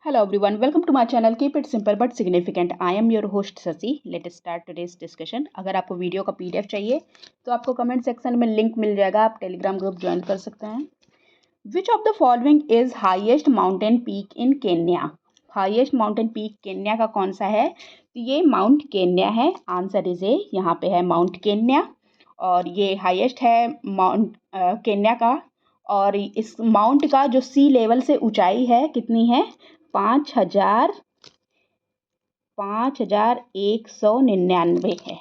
Hello everyone, welcome to my channel. Keep it simple but significant. I am your host Sasi. Let us start today's discussion. अगर आपको video का PDF चाहिए तो आपको comment section में link मिल जाएगा, आप टेलीग्राम ग्रुप ज्वाइन कर सकते हैं. Which of the following is highest mountain peak in Kenya? Highest mountain peak Kenya का कौन सा है? तो ये माउंट केन्या है. Answer is a. यहाँ पे है माउंट केन्या और ये हाईएस्ट है माउंट केन्या का. और इस माउंट का जो सी लेवल से ऊंचाई है कितनी है? 5,199 है.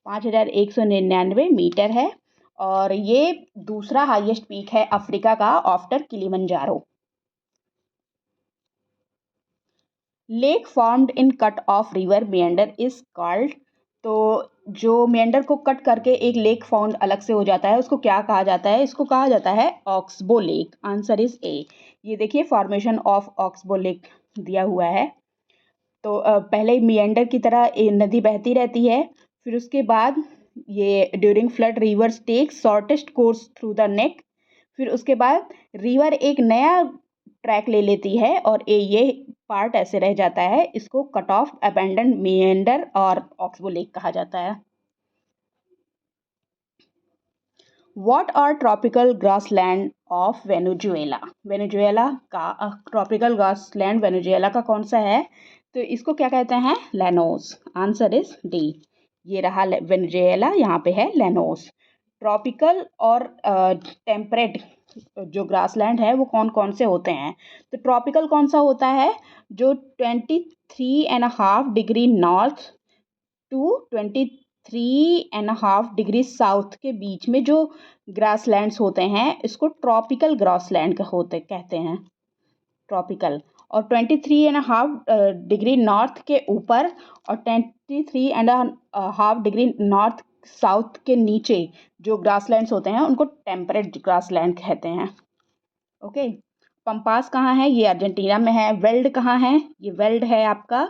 5,199 मीटर है. और ये दूसरा हाईएस्ट पीक है अफ्रीका का after Kilimanjaro. Lake formed in cut off river meander is called. तो जो मेंडर को कट करके एक लेक फाउंड अलग से हो जाता है उसको क्या कहा जाता है? इसको कहा जाता है oxbow lake. Answer is a. ये देखिए फॉर्मेशन ऑफ ऑक्सबो लेक दिया हुआ है. तो पहले मेंडर की तरह नदी बहती रहती है, फिर उसके बाद ये during flood rivers take shortest course through the neck. फिर उसके बाद रिवर एक नया ट्रैक ले लेती है और ये पार्ट ऐसे रह जाता है. इसको कट ऑफ अबैंडन मेंडर और ऑक्सबो लेक कहा जाता है. What are tropical grassland of Venezuela? Venezuela का ट्रॉपिकल ग्रासलैंड वेनेजुएला का कौन सा है? तो इसको क्या कहते हैं? लैनोस. Answer is D. ये रहा वेनेजुएला, यहाँ पे है लैनोस. ट्रॉपिकल और टेम्परेट जो ग्रासलैंड है वो कौन कौन से होते हैं? तो ट्रॉपिकल कौन सा होता है? जो 23.5 degree north to 23.5 degree south के बीच में जो ग्रासलैंड्स होते हैं इसको ट्रॉपिकल ग्रासलैंड कहते हैं. ट्रॉपिकल. और 23.5 डिग्री नॉर्थ के ऊपर और 23.5 डिग्री नॉर्थ साउथ के नीचे जो ग्रासलैंड्स होते हैं उनको टेम्परेट ग्रासलैंड कहते हैं. ओके. पंपास कहाँ है? ये अर्जेंटीना में है. वेल्ड कहाँ है? ये वेल्ड है आपका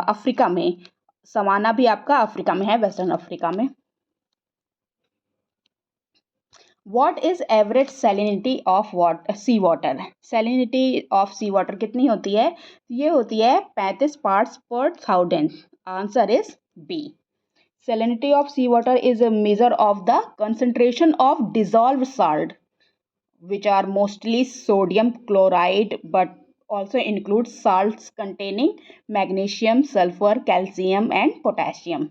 अफ्रीका में. सवाना भी आपका अफ्रीका में है, वेस्टर्न अफ्रीका में. What is average salinity of sea water? Salinity of sea water कितनी होती है? ये होती है 35 पार्ट्स पर 1000. Answer is B. Salinity of sea water is a measure of the concentration of dissolved salt which are mostly sodium chloride but also include salts containing magnesium, sulfur, calcium and potassium.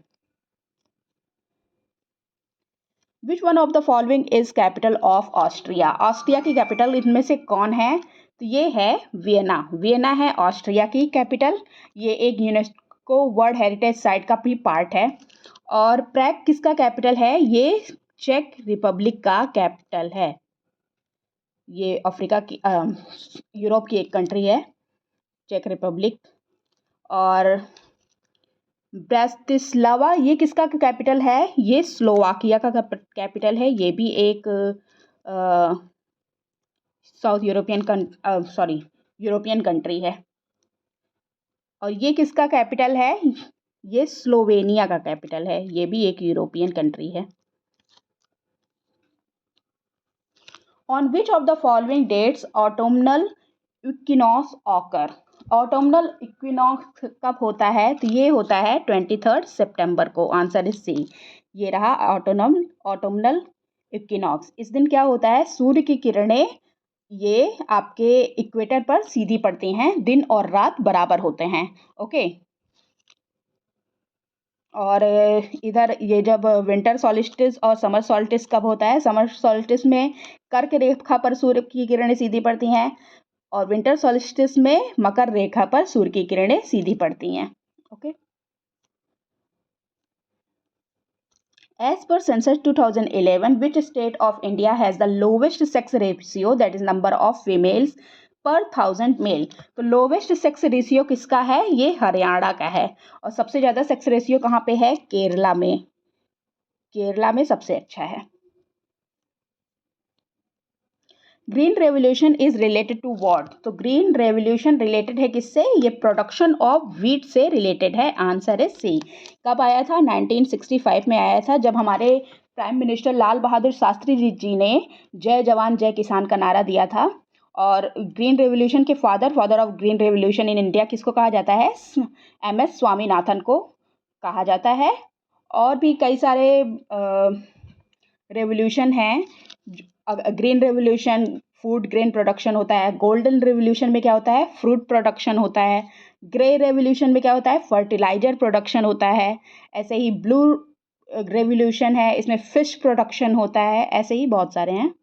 Which one of the following is capital of Austria? Austria की capital इनमें से कौन है? तो ये है Vienna. Vienna है Austria की कैपिटल. ये एक यूनेस्को वर्ल्ड हेरिटेज साइट का भी पार्ट है. और प्रैग किसका कैपिटल है? ये चेक रिपब्लिक का कैपिटल है. ये अफ्रीका की यूरोप की एक कंट्री है चेक रिपब्लिक. और ब्रातिस्लावा ये किसका कैपिटल है? ये स्लोवाकिया का कैपिटल है. ये भी एक साउथ यूरोपियन कंट्री है. और ये किसका कैपिटल है? ये स्लोवेनिया का कैपिटल है. ये भी एक यूरोपियन कंट्री है. On which of the following dates autumnal equinox occur? ऑटोमनल equinox कब होता है? तो ये होता है 23 सितंबर को. Answer is C. ये रहा ऑटोमनल इक्विनॉक्स. इस दिन क्या होता है? सूर्य की किरणें ये आपके इक्वेटर पर सीधी पड़ती हैं. दिन और रात बराबर होते हैं. ओके. और इधर ये जब विंटर सॉल्स्टिस और समर सॉल्स्टिस कब होता है? समर सॉल्स्टिस में कर्क रेखा पर सूर्य की किरणें सीधी पड़ती हैं और विंटर सॉल्स्टिस में मकर रेखा पर सूर्य की किरणें सीधी पड़ती हैं. Okay. As per census 2011, which state of India has the lowest sex ratio, that is number of females per 1000 male? तो लोवेस्ट सेक्स रेशियो किसका है? ये हरियाणा का है. और सबसे ज़्यादा सेक्स रेशियो कहाँ पे है? केरला में. केरला में सबसे अच्छा है. Green revolution is related to what? तो ग्रीन रेवोल्यूशन रिलेटेड है किससे? ये प्रोडक्शन ऑफ व्हीट से रिलेटेड है. Answer is C. कब आया था? 1965 में आया था, जब हमारे प्राइम मिनिस्टर लाल बहादुर शास्त्री जी ने जय जवान जय किसान का नारा दिया था. और ग्रीन रेवोल्यूशन के father of green revolution in India किसको कहा जाता है? MS स्वामीनाथन को कहा जाता है। और भी कई सारे रेवोल्यूशन हैं। Green revolution food grain production होता है, गोल्डन रेवोल्यूशन में क्या होता है? फ्रूट प्रोडक्शन होता है, ग्रे रेवोल्यूशन में क्या होता है? फर्टिलाइजर प्रोडक्शन होता है, ऐसे ही ब्लू रेवोल्यूशन है, इसमें फिश प्रोडक्शन होता है, ऐसे ही बहुत सारे हैं।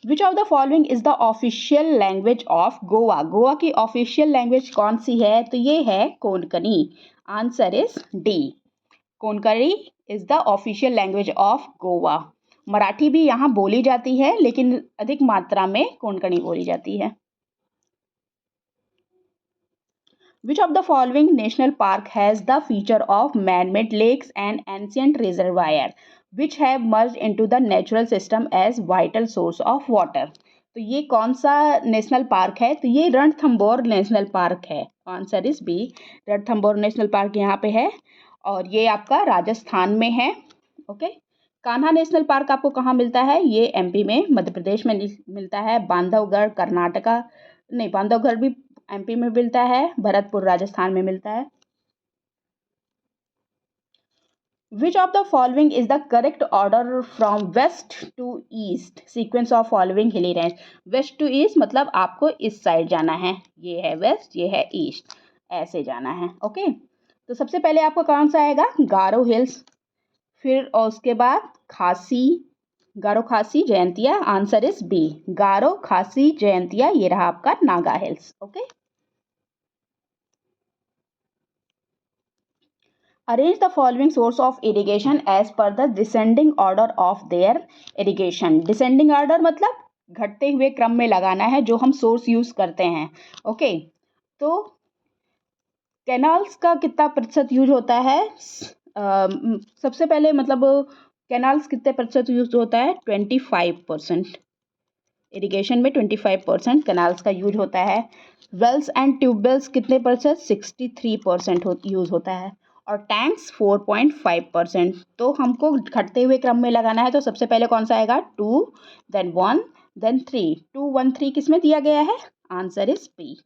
विच of the following is the official language of Goa? Goa की ऑफिशियल लैंग्वेज कौन सी है? तो ये है Konkani. Answer is D, Konkani is the official language of Goa. Marathi भी यहाँ बोली जाती है, लेकिन अधिक मात्रा में कोंकणी बोली जाती है। Which of the following national park has the feature of man-made lakes and ancient reservoir which have merged into the natural system as vital source of water? तो ये कौन सा नेशनल पार्क है? तो ये रणथंभौर नेशनल पार्क है। Answer is B, Ranthambore national park यहाँ पे है और ये आपका राजस्थान में है। ओके, कान्हा नेशनल पार्क आपको कहाँ मिलता है? ये MP में, मध्य प्रदेश में मिलता है। बांधवगढ़ कर्नाटका, नहीं, बांधवगढ़ भी MP में मिलता है, भरतपुर राजस्थान में मिलता है। Which of the following is the correct order from west to east sequence of following hilly range? West to east मतलब आपको इस साइड जाना है, ये है वेस्ट, ये है ईस्ट, ऐसे जाना है। ओके, तो सबसे पहले आपको कौन सा आएगा? गारो हिल्स, फिर और उसके बाद Khasi, Garo Khasi Jaintia. Answer is B, Garo Khasi Jaintia, ये रहा आपका Naga hills. Okay, arrange the following source of irrigation as per the descending order of their irrigation. Descending order मतलब घटते हुए क्रम में लगाना है जो हम सोर्स यूज करते हैं। ओके, तो कैनाल्स का कितना प्रतिशत यूज होता है? सबसे पहले मतलब कैनाल्स कितने प्रतिशत यूज होता है? 25%। इरिगेशन में 25% कैनाल्स का यूज होता है। वेल्स एंड ट्यूबवेल्स कितने प्रतिशत? 63% यूज होता है। और टैंक्स 4.5%। तो हमको घटते हुए क्रम में लगाना है, तो सबसे पहले कौन सा आएगा? 2, देन 1, देन 3। 2, 1, 3 किस में दिया गया है? Answer is B.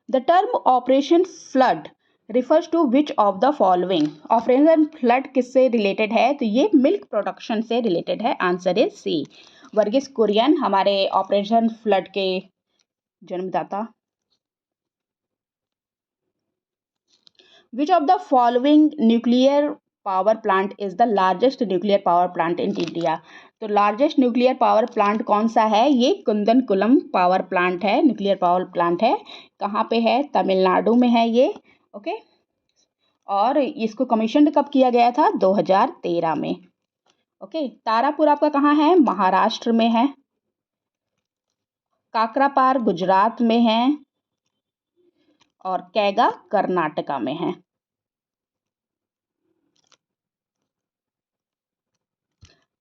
The term operation flood refers to which of the following? Operation flood किससे रिलेटेड है? तो ये मिल्क प्रोडक्शन से रिलेटेड है। Answer is C, Verghese Kurien हमारे ऑपरेशन फ्लड के जन्मदाता। Which of the following nuclear power plant is the largest nuclear power plant in India? तो लार्जेस्ट न्यूक्लियर पावर प्लांट कौन सा है? ये कुंदनकुलम पावर प्लांट है, न्यूक्लियर पावर प्लांट है। कहाँ पे है? तमिलनाडु में है ये। ओके, और इसको कमीशन कब किया गया था? 2013 में। ओके, तारापुर आपका कहाँ है? महाराष्ट्र में है। काकरापार गुजरात में है और कैगा कर्नाटका में है।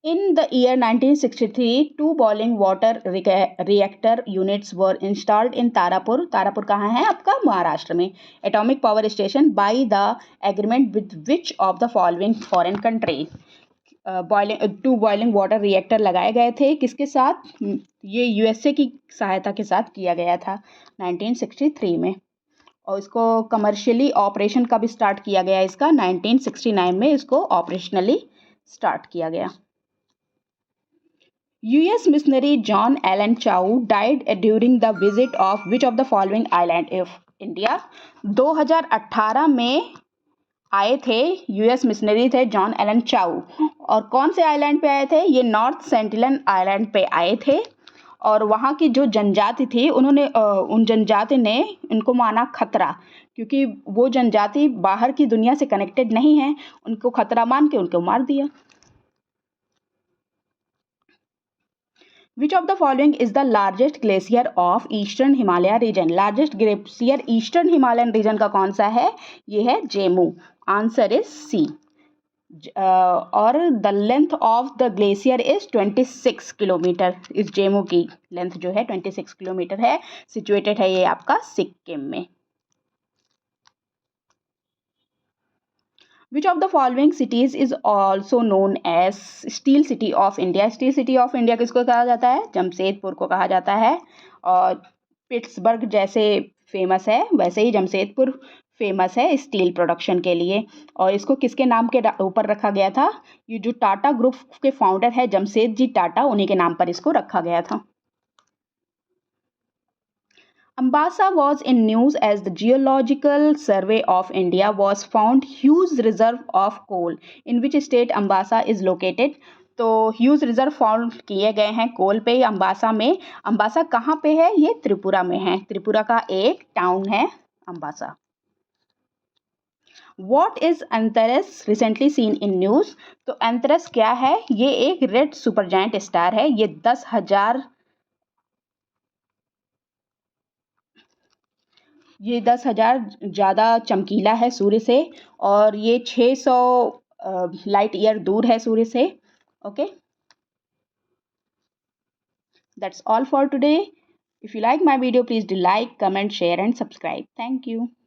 In the year 1963, 2 boiling water reactor units were installed in Tarapur. Tarapur कहाँ है आपका? महाराष्ट्र में। Atomic power station by the agreement with which of the following foreign country? Two boiling water reactor लगाए गए थे, किसके साथ? ये USA की सहायता के साथ किया गया था 1963 में। और इसको कमर्शियली ऑपरेशन कब स्टार्ट किया गया? इसका 1969 में इसको ऑपरेशनली स्टार्ट किया गया। US missionary John Allen Chau died during the visit of which of the following island of India? 2018 में आए थे, US मिशनरी थे जॉन एलन चाउ, और कौन से आइलैंड पे आए थे? ये नॉर्थ सेंटिनल आइलैंड पे आए थे। और वहाँ की जो जनजाति थी, उन्होंने उन जनजाति ने उनको माना खतरा, क्योंकि वो जनजाति बाहर की दुनिया से कनेक्टेड नहीं है, उनको खतरा मान के उनको मार दिया। Which of the following is the largest glacier of Eastern Himalaya region? Largest glacier Eastern Himalayan region का कौन सा है? ये है जेमू। Answer is C. और the length of the glacier is 26 kilometre. इस जेमू की लेंथ जो है 26 किलोमीटर है। सिचुएटेड है ये आपका सिक्किम में। Which of the following cities is also known as steel city of India. Steel city of India किसको कहा जाता है? जमशेदपुर को कहा जाता है। और पिट्सबर्ग जैसे फेमस है वैसे ही जमशेदपुर फेमस है स्टील प्रोडक्शन के लिए। और इसको किसके नाम के ऊपर रखा गया था? ये जो टाटा ग्रुप के फाउंडर है जमशेदजी टाटा, उन्हीं के नाम पर इसको रखा गया था। Ambassa was in news as the Geological Survey of India was found huge reserve of coal. In which state Ambassa is located? तो ह्यूज रिजर्व फाउंड किए गए हैं कोल पे अम्बासा में। अम्बासा कहाँ पे है? ये त्रिपुरा में है। त्रिपुरा का एक टाउन है Ambassa. What is anthrax recently seen in news? तो एंथेरस क्या है? ये एक रेड सुपर जायंट स्टार है। ये 10,000 ज़्यादा चमकीला है सूर्य से और ये 600 लाइट ईयर दूर है सूर्य से। Okay, that's all for today. If you like my video, please do like, comment, share and subscribe. Thank you.